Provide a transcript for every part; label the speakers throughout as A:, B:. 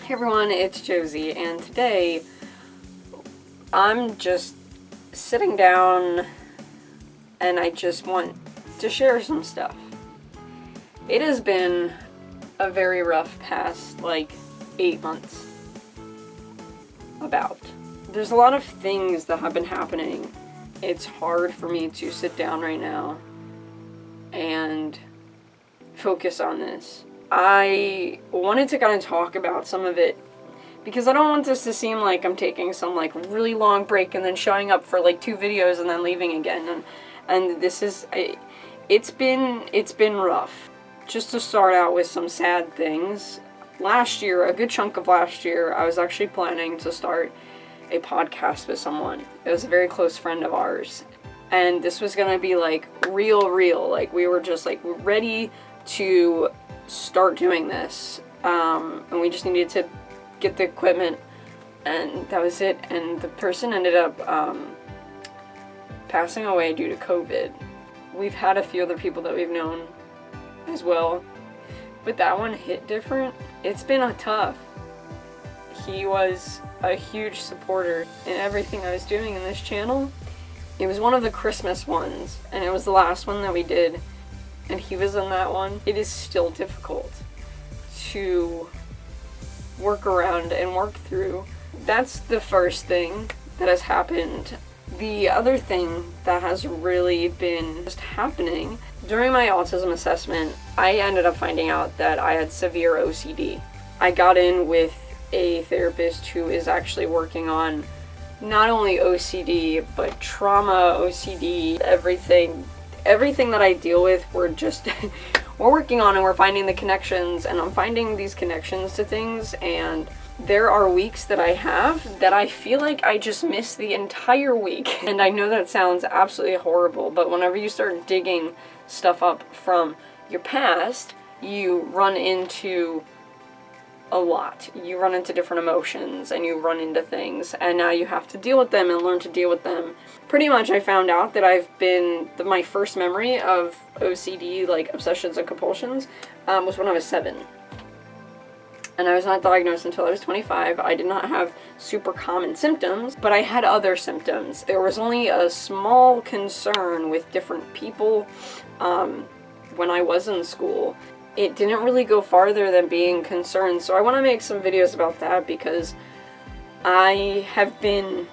A: Hey everyone, it's Josie, and today I'm just sitting down and I just want to share some stuff. It has been a very rough past, 8 months. There's a lot of things that have been happening. It's hard for me to sit down right now and focus on this. I wanted to kind of talk about some of it because I don't want this to seem like I'm taking some really long break and then showing up for 2 videos and then leaving again. And this is it's been rough. Just to start out with some sad things. Last year, a good chunk of last year, I was actually planning to start a podcast with someone. It was a very close friend of ours. And this was gonna be real. We were just ready to start doing this. And we just needed to get the equipment, and that was it. And the person ended up passing away due to COVID. We've had a few other people that we've known as well, but that one hit different. It's been tough. He was a huge supporter in everything I was doing in this channel. It was one of the Christmas ones, and it was the last one that we did, and he was in that one. It is still difficult to work around and work through. That's the first thing that has happened. The other thing that has really been just happening, during my autism assessment, I ended up finding out that I had severe OCD. I got in with a therapist who is actually working on not only OCD, but trauma, OCD, everything that I deal with, we're working on, and we're finding the connections, and I'm finding these connections to things, and there are weeks that I have that I feel like I just miss the entire week. And I know that sounds absolutely horrible, but whenever you start digging stuff up from your past, you run into a lot. You run into different emotions, and you run into things, and now you have to deal with them and learn to deal with them. Pretty much I found out that my first memory of OCD, obsessions and compulsions, was when I was 7. And I was not diagnosed until I was 25. I did not have super common symptoms, but I had other symptoms. There was only a small concern with different people when I was in school. It didn't really go farther than being concerned, so I want to make some videos about that because I have been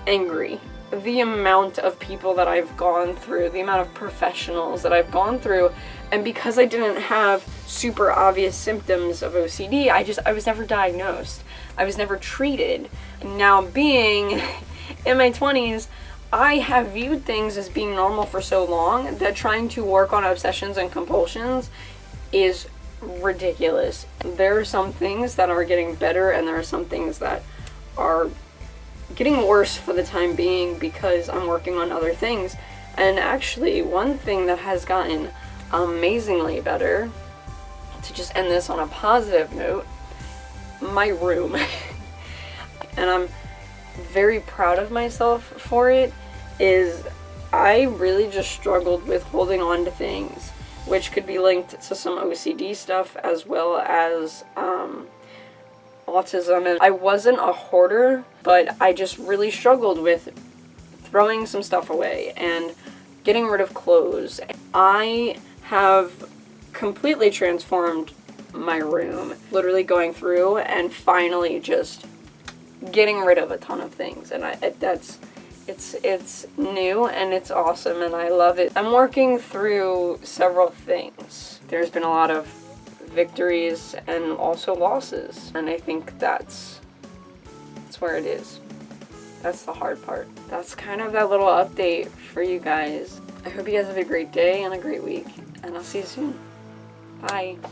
A: angry. The amount of people that I've gone through, the amount of professionals that I've gone through, and because I didn't have super obvious symptoms of OCD, I was never diagnosed. I was never treated. Now, being in my 20s, I have viewed things as being normal for so long that trying to work on obsessions and compulsions is ridiculous. There are some things that are getting better, and there are some things that are getting worse for the time being because I'm working on other things. And actually, one thing that has gotten amazingly better, to just end this on a positive note, my room. And I'm very proud of myself for it, is I really just struggled with holding on to things, which could be linked to some OCD stuff as well as autism. And I wasn't a hoarder, but I just really struggled with throwing some stuff away and getting rid of clothes. I have completely transformed my room, literally going through and finally just getting rid of a ton of things, and it's new and it's awesome and I love it. I'm working through several things. There's been a lot of victories and also losses, and I think that's where it is. That's the hard part. That's kind of that little update for you guys. I hope you guys have a great day and a great week, and I'll see you soon. Bye.